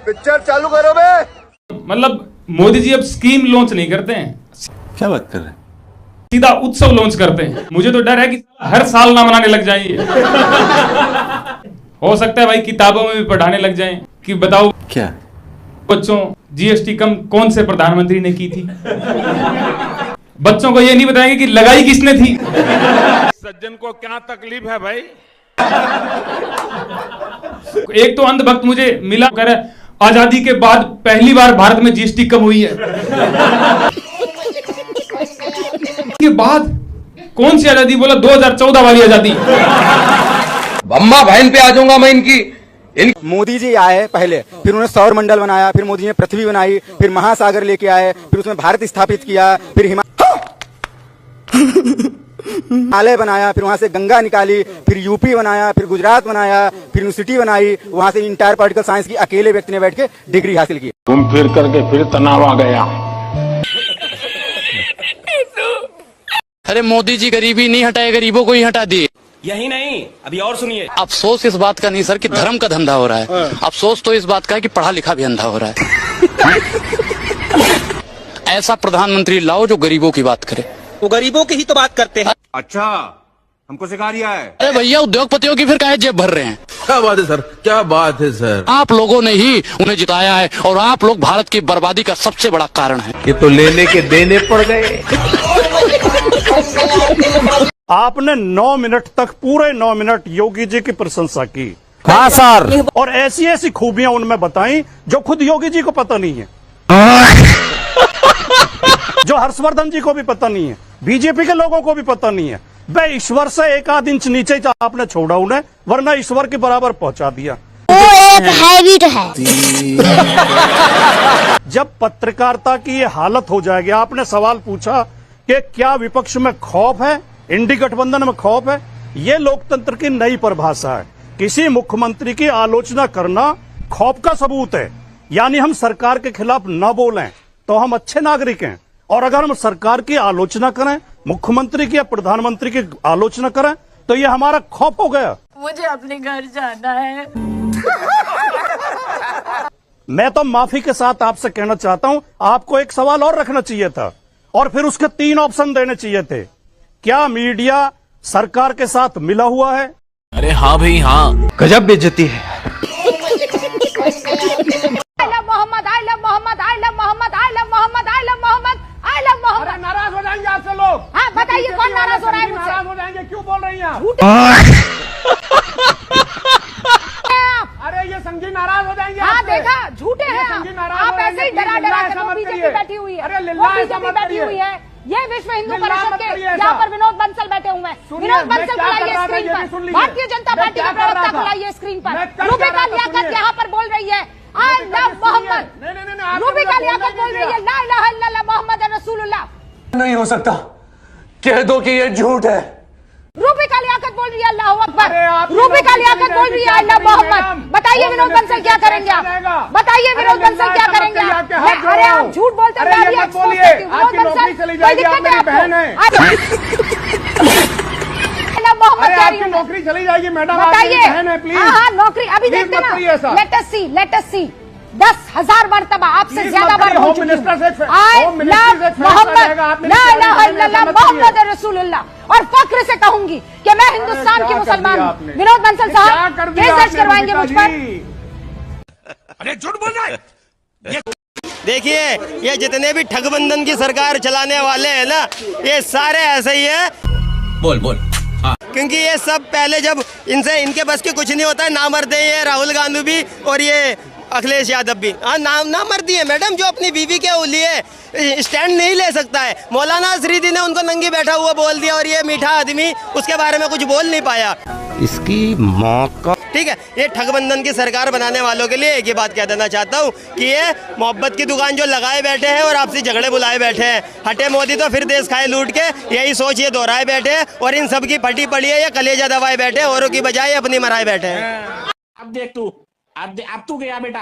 Picture चालू करो बे। मतलब मोदी जी अब स्कीम लॉन्च नहीं करते हैं, क्या बात कर रहे हैं? सीधा उत्सव लॉन्च करते हैं। मुझे तो डर है कि हर साल ना मनाने लग जाएंगे। हो सकता है भाई किताबों में भी पढ़ाने लग जाएं कि बताओ क्या बच्चों जीएसटी कम कौन से प्रधानमंत्री ने की थी। बच्चों को ये नहीं बताएंगे कि लगाई किसने थी। सज्जन को क्या तकलीफ है भाई? एक तो अंधभक्त मुझे मिला कर आजादी के बाद पहली बार भारत में जीएसटी कम हुई है। के बाद कौन सी आजादी बोला? 2014 वाली आजादी। अम्मा बहन पे आ जाऊंगा मैं इनकी। मोदी जी आए पहले, फिर उन्होंने सौर मंडल बनाया, फिर मोदी जी ने पृथ्वी बनाई, फिर महासागर लेके आए, फिर उसमें भारत स्थापित किया, फिर हिमालय बनाया, फिर वहां से गंगा निकाली, फिर यूपी बनाया, फिर गुजरात बनाया, फिर यूनिवर्सिटी बनाई, वहां से इंटायर पार्टिकल साइंस की अकेले व्यक्ति ने बैठ के डिग्री हासिल की। घूम फिर करके फिर तनाव आ गया। अरे मोदी जी गरीबी नहीं हटाए, गरीबों को ही हटा दिए। यही नहीं, अभी और सुनिए। अफसोस इस बात का नहीं सर कि धर्म का धंधा हो रहा है, अफसोस तो इस बात का है कि पढ़ा लिखा भी अंधा हो रहा है। ऐसा प्रधानमंत्री लाओ जो गरीबों की बात करे। वो गरीबों की ही तो बात करते हैं। अच्छा हमको सिखा रिया है। अरे भैया उद्योगपतियों की फिर काहे जेब भर रहे हैं? क्या बात है सर, क्या बात है सर। आप लोगों ने ही उन्हें जिताया है और आप लोग भारत की बर्बादी का सबसे बड़ा कारण है। ये तो लेने के देने पड़ गए। आपने 9 मिनट तक, पूरे 9 मिनट योगी जी की प्रशंसा की। हाँ सर। और ऐसी ऐसी खूबियां उनमें बताई जो खुद योगी जी को पता नहीं है, जो हर्षवर्धन जी को भी पता नहीं है, बीजेपी के लोगों को भी पता नहीं है। बे ईश्वर से 1 इंच नीचे आपने छोड़ा उन्हें, वरना ईश्वर के बराबर पहुंचा दिया। वो एक हैबिट है। जब पत्रकारिता की ये हालत हो जाएगी, आपने सवाल पूछा कि क्या विपक्ष में खौफ है, इंडी गठबंधन में खौफ है। ये लोकतंत्र की नई परिभाषा है। किसी मुख्यमंत्री की आलोचना करना खौफ का सबूत है। यानी हम सरकार के खिलाफ न बोलें तो हम अच्छे नागरिक हैं, और अगर हम सरकार की आलोचना करें, मुख्यमंत्री की या प्रधानमंत्री की आलोचना करें, तो ये हमारा खौफ हो गया। मुझे अपने घर जाना है। मैं तो माफी के साथ आपसे कहना चाहता हूं, आपको एक सवाल और रखना चाहिए था, और फिर उसके 3 ऑप्शन देने चाहिए थे। क्या मीडिया सरकार के साथ मिला हुआ है? अरे हाँ भाई हाँ। गजब बेइज्जती है। Mohammed, I love Mohammed, I love Mohammed, I love Mohammed, I love Mohammed, I love Mohammed. नाराज हो जाएंगे आपसे लोग। हाँ बताइए कौन नाराज हो रहा है मुझसे? नाराज हो जाएंगे, क्यों बोल रही हैं आप? अरे ये संगी नाराज हो जाएंगे। हाँ देखा, झूठे हैं आप ऐसे ही डरा डरा के। वो बीजेपी बैठी हुई है, अरे वो बीजेपी बैठी हुई है। ये विश्व हिंदू परिषद के यहाँ पर विनोद बंसल बैठे हुए हैं। विनोद बंसल बुलाइए स्क्रीन पर। भारतीय जनता पार्टी का प्रवक्ता बुलाइए स्क्रीन पर। रूबिका लियाकत यहाँ पर बोल रही है आई लव मोहम्मद। रूबिका लियाकत बोल रही है ला इलाहा इल्लल्लाह मोहम्मद रसूलुल्लाह। नहीं हो सकता, कह दो कि ये झूठ है। रूबिका लियाकत बोल रही है अल्लाहू अकबर। रूबिका लियाकत बोल रही है आई लव मोहम्मद। बताइए विनोद बंसल क्या करेंगे आप? बताइए विनोद बंसल क्या करेंगे आप? अरे आप झूठ बोलते हैं। विनोद बंसल कोई दिक्कत है आपको? मोहम्मद कह रही हूं, नौकरी चली जाएगी मैडम। बताइए। हाँ नौकरी अभी देखते ना। लेट अस सी 10,000 मरतबा आपसे ज्यादा बार हो चुकी हूं। आई लव मोहम्मद, ला इलाहा इल्लल्लाह मोहम्मद रसूलुल्लाह। और फक्र से कहूंगी कि मैं हिंदुस्तान की मुसलमान हूं। विनोद बंसल साहब केस दर्ज करवाएंगे मुझ पर। अरे झूठ बोल रहा है। देखिए ये जितने भी ठगबंधन की सरकार चलाने वाले हैं ना, ये सारे ऐसे ही है। बोल बोल। क्योंकि ये सब पहले जब इनके बस के कुछ नहीं होता है, नामर्द है ये राहुल गांधी भी और ये अखिलेश यादव भी। हाँ नामर्दी है मैडम, जो अपनी बीवी के लिए स्टैंड नहीं ले सकता है। मौलाना अजहरी ने उनको नंगी बैठा हुआ बोल दिया, और ये मीठा आदमी उसके बारे में कुछ बोल नहीं पाया। इसकी माँ का। ठीक है, ये ठगबंधन की सरकार बनाने वालों के लिए एक ही बात कह देना चाहता हूँ कि ये मोहब्बत की दुकान जो लगाए बैठे हैं और आपसी झगड़े बुलाए बैठे हैं। हटे मोदी तो फिर देश खाए लूट के, यही सोच ये दोहराए बैठे हैं, और इन सब की फटी पड़ी है, ये कलेजा दबाए बैठे, औरों की बजाय अपनी मराए बैठे हैं। अब देख तू, अब तू गया बेटा।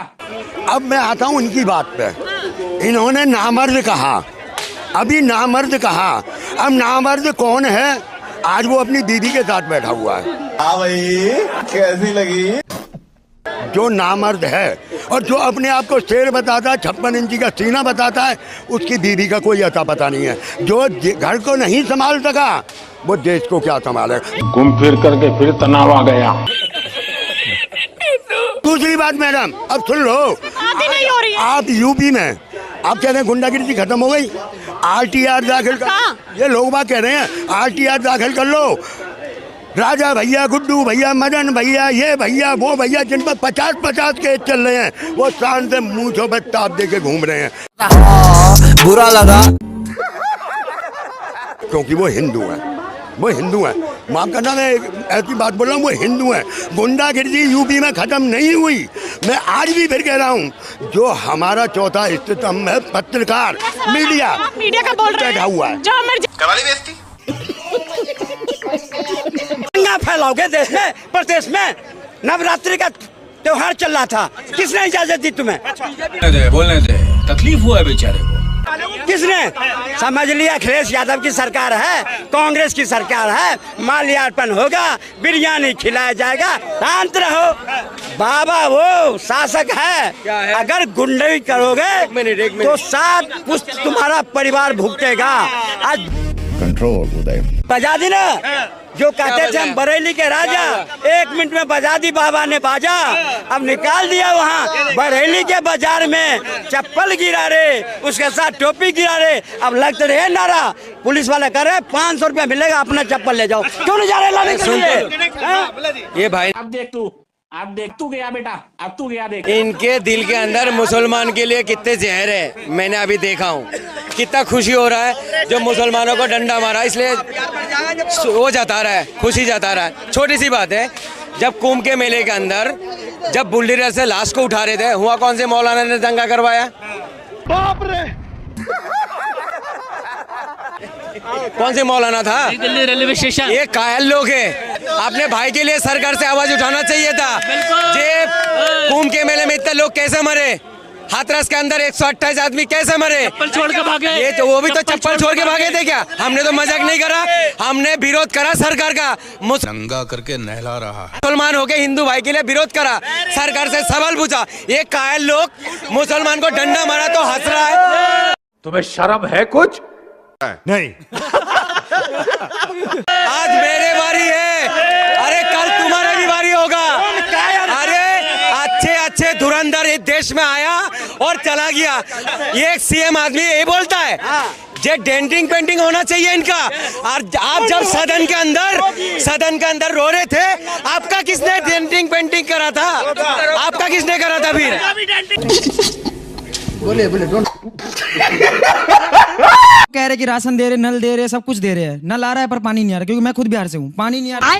अब मैं आता हूँ इनकी बात पे। इन्होंने नामर्द कहा, अभी नामर्द कहा। अब नामर्द कौन है? आज वो अपनी दीदी के साथ बैठा हुआ है। हाँ भाई कैसी लगी? जो नामर्द है और जो अपने आप को शेर बताता है, 56 इंची का सीना बताता है, उसकी बीवी का कोई अता पता नहीं है। जो घर को नहीं संभाल सका वो देश को क्या संभालेगा। घूम फिर करके फिर तनाव आ गया। दूसरी बात मैडम, अब सुन लो, नहीं हो रही है। आप यूपी में आप कह रहे हैं गुंडागिरी खत्म हो गई, आरटीआर दाखिल कर, ये लोग बात कह रहे हैं आरटीआर दाखिल कर लो। राजा भैया, गुड्डू भैया, मदन भैया, ये भैया, वो भैया, जिन पर 50-50 केस चल रहे हैं, वो शान से मूंछों पर ताप दे के घूम रहे हैं। बुरा लगा क्योंकि वो हिंदू है, वो हिंदू है। माफ करना, मैं ऐसी बात बोल रहा हूँ, वो हिंदू है। गुंडागिरी यूपी में खत्म नहीं हुई। मैं आज भी फिर कह रहा हूँ, जो हमारा चौथा स्तंभ है पत्रकार, मीडिया का बोल रहे बैठा हुआ है। दंगा फैलाओगे देश में, प्रदेश में। नवरात्रि का त्योहार चल रहा था, किसने इजाजत दी तुम्हें? बोलने दे, तकलीफ हुआ है बेचारे को। किसने? समझ लिया, अखिलेश यादव की सरकार है, कांग्रेस की सरकार है, माल्यार्पण होगा, बिरयानी खिलाया जाएगा, शांत रहो। बाबा वो शासक है, अगर गुंडगी करोगे तो 7 पुश्त तुम्हारा परिवार भुगतेगा। आज कंट्रोल उदय बजा दी ना, जो कहते थे हम बरेली के राजा, 1 मिनट में बजा दी बाबा ने बाजा। अब निकाल दिया वहाँ बरेली के बाजार में, चप्पल गिरा रे, उसके साथ टोपी गिरा रे। अब लगते रहे नारा, पुलिस वाले कर रहे 500 रुपया मिलेगा, अपना चप्पल ले जाओ। क्यों नहीं जा रहे लाने के लिए? ये भाई, अब देख तू गया बेटा, अब तू गया देख। इनके दिल के अंदर मुसलमान के लिए कितने जहर है, मैंने अभी देखा हूँ। कितना खुशी हो रहा है जो मुसलमानों को डंडा मारा, इसलिए वो जता रहा है, खुशी जता रहा है। छोटी सी बात है, जब कुंभ के मेले के अंदर जब बुल्डीर से लाश को उठा रहे थे, हुआ कौन से मौलाना ने दंगा करवाया? बाप रे, कौन से मौलाना था? Delhi railway station. ये कायल लोग हैं। अपने भाई के लिए सरकार से आवाज उठाना चाहिए था। जे कुंभ के मेले में इतने लोग कैसे मरे? हाथरस के अंदर 128 आदमी कैसे मरे? चप्पल छोड़ के भागे। ये तो वो भी तो चप्पल छोड़ के भागे थे क्या? हमने तो मजाक नहीं करा, हमने विरोध करा सरकार का। दंगा करके नहला रहा है। मुसलमान होके हिंदू भाई के लिए विरोध करा, सरकार से सवाल पूछा। ये कायल लोग मुसलमान को डंडा मारा तो हंस रहा है। तुम्हें शर्म है कुछ? नहीं। आज मेरे बारी है, अरे कल तुम्हारा भी बारी होगा। अरे अच्छे धुरंधर इस देश में आया और चला गया। ये एक सीएम आदमी ये बोलता है, ये डेंटिंग पेंटिंग होना चाहिए इनका। और आप जब सदन के अंदर रो रहे थे, आपका किसने डेंटिंग पेंटिंग करा था? आपका किसने करा था फिर? बोले कह रहे कि राशन दे रहे, नल दे रहे, सब कुछ दे रहे हैं। नल आ रहा है पर पानी नहीं आ रहा, क्योंकि मैं खुद बिहार से हूँ, पानी नहीं आ रहा।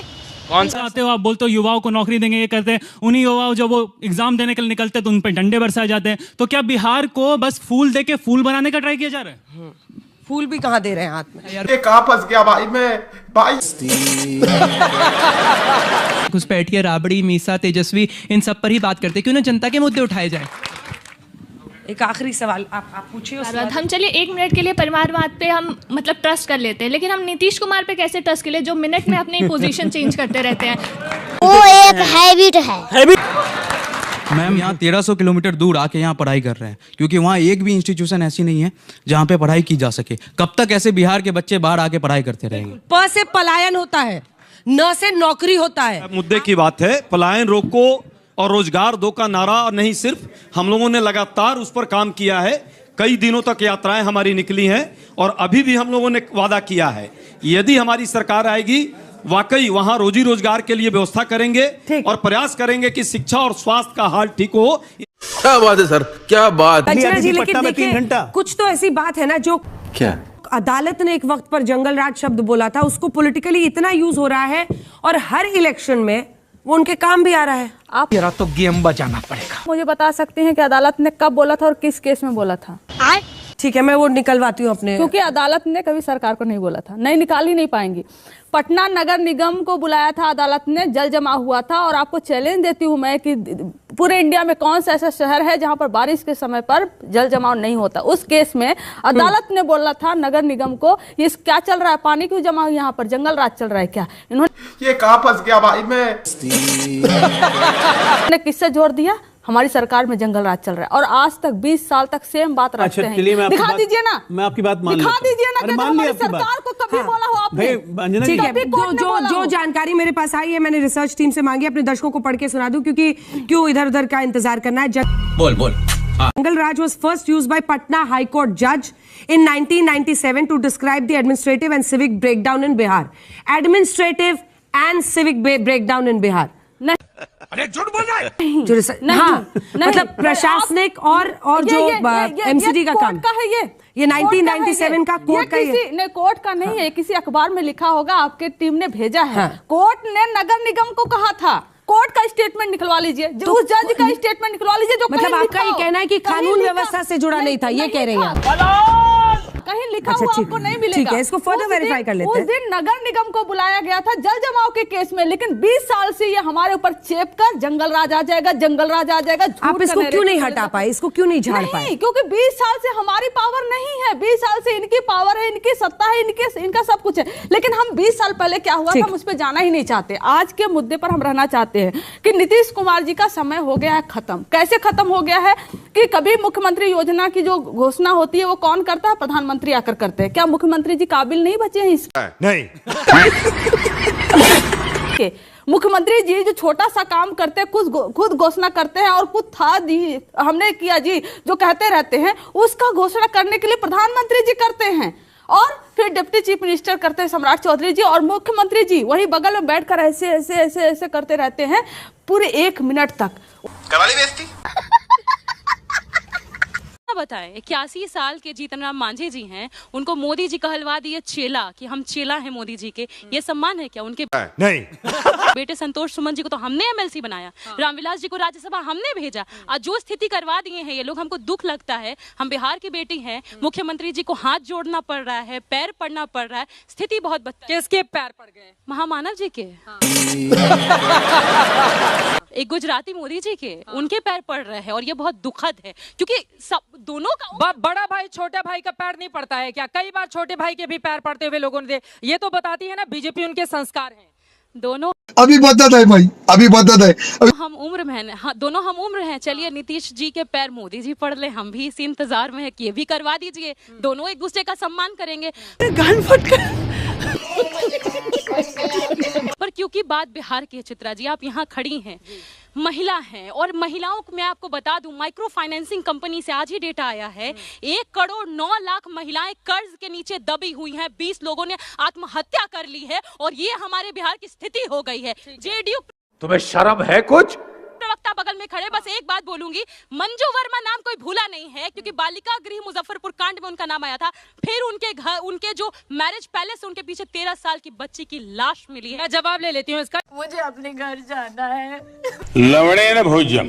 कौन सा आते हो आप, बोलते हो युवाओं को नौकरी देंगे, ये करते हैं। उन्हीं युवाओं जब वो एग्जाम देने के लिए निकलते हैं तो उन पर डंडे बरसाए जाते हैं। तो क्या बिहार को बस फूल दे के फूल बनाने का ट्राई किया जा रहा है? फूल भी कहाँ दे रहे हैं हाथ में यार। ये कहाँ फंस गया भाई मैं, भाई। घुसपैठिया, राबड़ी, मीसा, तेजस्वी, इन सब पर ही बात करते हैं। क्यों ना जनता के मुद्दे उठाए जाए। एक आखिरी सवाल आप पूछिए। हम चलिए 1 मिनट के लिए परिवारवाद पे हम मतलब ट्रस्ट कर लेते हैं, लेकिन हम नीतीश कुमार पे कैसे ट्रस्ट कर ले, जो मिनट में अपनी पोजीशन चेंज करते रहते हैं। वो एक हैबिट है। मैम, यहाँ 1300 किलोमीटर दूर आके यहाँ पढ़ाई कर रहे हैं, क्योंकि वहाँ एक भी इंस्टीट्यूशन ऐसी नहीं है जहाँ पे पढ़ाई की जा सके। कब तक ऐसे बिहार के बच्चे बाहर आके पढ़ाई करते रहेंगे? प से पलायन होता है, न से नौकरी होता है। मुद्दे की बात है, पलायन रोको और रोजगार दो का नारा नहीं सिर्फ हम लोगों ने लगातार उस पर काम किया है। कई दिनों तक यात्राएं हमारी निकली हैं और अभी भी हम लोगों ने वादा किया है, यदि हमारी सरकार आएगी वाकई वहां रोजी रोजगार के लिए व्यवस्था करेंगे और प्रयास करेंगे कि शिक्षा और स्वास्थ्य का हाल ठीक हो। क्या बात है सर, क्या बात है। लेकिन देखिए, कुछ तो ऐसी बात है ना जो क्या अदालत ने एक वक्त पर जंगल राज शब्द बोला था, उसको पॉलिटिकली इतना यूज हो रहा है और हर इलेक्शन में वो उनके काम भी आ रहा है। आप जरा तो गेम बजाना पड़ेगा। मुझे बता सकते हैं कि अदालत ने कब बोला था और किस केस में बोला था? ठीक है, मैं वो निकलवाती हूँ अपने, क्योंकि अदालत ने कभी सरकार को नहीं बोला था, नहीं निकाल ही नहीं पाएंगी। पटना नगर निगम को बुलाया था अदालत ने, जल जमा हुआ था। और आपको चैलेंज देती हूँ मैं कि पूरे इंडिया में कौन सा ऐसा शहर है जहां पर बारिश के समय पर जल जमाव नहीं होता। उस केस में अदालत ने बोला था नगर निगम को, ये क्या चल रहा है, पानी क्यों जमा हुआ यहाँ पर, जंगल राज चल रहा है क्या? इन्होंने ये कहाँ फंस गया भाई मैं। किससे जोड़ दिया? हमारी सरकार में जंगल राज चल रहा है और आज तक 20 साल तक सेम बात रखते हैं। दिखा दीजिए ना, मैं आपकी बात मान दिखा दीजिए ना कि हमारी सरकार को कभी बोला हो आपने? ठीक है, जो जानकारी मेरे पास आई है मैंने रिसर्च टीम से मांगी, अपने दर्शकों को पढ़ के सुना दूं क्योंकि क्यों इधर उधर का इंतजार करना है। बोल Jungle Raj was first used by Patna High Court judge in 1997 to describe the administrative and civic breakdown in Bihar. Administrative and civic breakdown in Bihar. अरे झूठ बोल रहा है। हाँ, मतलब प्रशासनिक और जो एमसीडी का काम का है ये 1997 का कोर्ट का नहीं, कोर्ट का नहीं है, किसी अखबार में लिखा होगा, आपके टीम ने भेजा है। कोर्ट ने नगर निगम को कहा था, कोर्ट का स्टेटमेंट निकलवा लीजिए, उस जज का स्टेटमेंट निकलवा लीजिए जो मतलब आपका ये कहना है कि कानून व्यवस्था से जुड़ा नहीं था, ये कह रहे हैं कहीं लिखा हुआ आपको नहीं मिलेगा। ठीक है, इसको फर्दर वेरीफाई कर लेते हैं। उस दिन नगर निगम को बुलाया गया था जल जमाव के केस में, लेकिन 20 साल से ये हमारे ऊपर चेप कर जंगल राज आ जाएगा, जंगल राज आ जाएगा। आप इसको क्यों नहीं हटा पाए, इसको क्यों नहीं झाड़ पाए? क्योंकि 20 साल से हमारी पावर नहीं है, 20 साल से इनकी पावर है, इनकी सत्ता है, इनका सब कुछ है। लेकिन हम 20 साल पहले क्या हुआ था हम उस पर जाना ही नहीं चाहते। आज के मुद्दे पर हम रहना चाहते हैं कि नीतीश कुमार जी का समय हो गया है खत्म। कैसे खत्म हो गया है कि कभी मुख्यमंत्री योजना की जो घोषणा होती है वो कौन करता है? प्रधानमंत्री आकर करते हैं। क्या मुख्यमंत्री जी काबिल नहीं बचे हैं इसमें? नहीं। मुख्यमंत्री जी जो छोटा सा काम करते हैं, खुद घोषणा करते हैं और खुद था जी हमने किया जी जो कहते रहते हैं, उसका घोषणा करने के लिए प्रधानमंत्री जी करते हैं और फिर डिप्टी चीफ मिनिस्टर करते हैं सम्राट चौधरी जी, और मुख्यमंत्री जी वही बगल में बैठकर ऐसे ऐसे ऐसे ऐसे करते रहते हैं पूरे 1 मिनट तक। करा ली बेइज्जती। बताएं 81 साल के जीतन राम मांझी जी हैं, उनको मोदी जी कहलवा दिए चेला कि हम चेला हैं मोदी जी के। ये सम्मान है क्या उनके? नहीं। बेटे संतोष सुमन जी को तो हमने एमएलसी बनाया, रामविलास जी को राज्यसभा हमने भेजा, आज जो स्थिति करवा दिए हैं ये लोग, हमको दुख लगता है। हम बिहार की बेटी हैं, मुख्यमंत्री जी को हाथ जोड़ना पड़ रहा है, पैर पड़ना पड़ रहा है, स्थिति बहुत बदतर। किसके पैर पड़ गए? महामानव जी के। एक गुजराती मोदी जी के, उनके पैर पड़ रहे हैं और ये बहुत दुखद है क्योंकि सब दोनों का बड़ा भाई छोटे भाई का पैर नहीं पड़ता है क्या? कई बार छोटे भाई के भी पैर पड़ते हुए लोगों ने, ये तो बताती है ना बीजेपी उनके संस्कार हैं। दोनों अभी बदत है भाई, अभी बदत है। हम उम्र में हैं, हाँ, दोनों हम उम्र हैं। चलिए नीतीश जी के पैर मोदी जी पढ़ ले, हम भी इसी इंतजार में है कि ये भी करवा दीजिए, दोनों एक दूसरे का सम्मान करेंगे। पर क्योंकि बात बिहार की है चित्रा जी, आप यहाँ खड़ी हैं, महिला हैं, और महिलाओं को मैं आपको बता दूं माइक्रो फाइनेंसिंग कंपनी से आज ही डेटा आया है 1 करोड़ 9 लाख महिलाएं कर्ज के नीचे दबी हुई हैं, 20 लोगों ने आत्महत्या कर ली है और ये हमारे बिहार की स्थिति हो गई है। जेडीयू तुम्हें शर्म है कुछ? प्रवक्ता बगल में खड़े, बस एक बात बोलूंगी, मंजू वर्मा नाम कोई भूला नहीं है क्योंकि बालिका गृह मुजफ्फरपुर कांड में उनका नाम आया था, फिर उनके घर, उनके जो मैरिज पैलेस, उनके पीछे 13 साल की बच्ची की लाश मिली है। मैं जवाब ले लेती हूँ इसका। मुझे अपने घर जाना है। लवणेन भोज्यम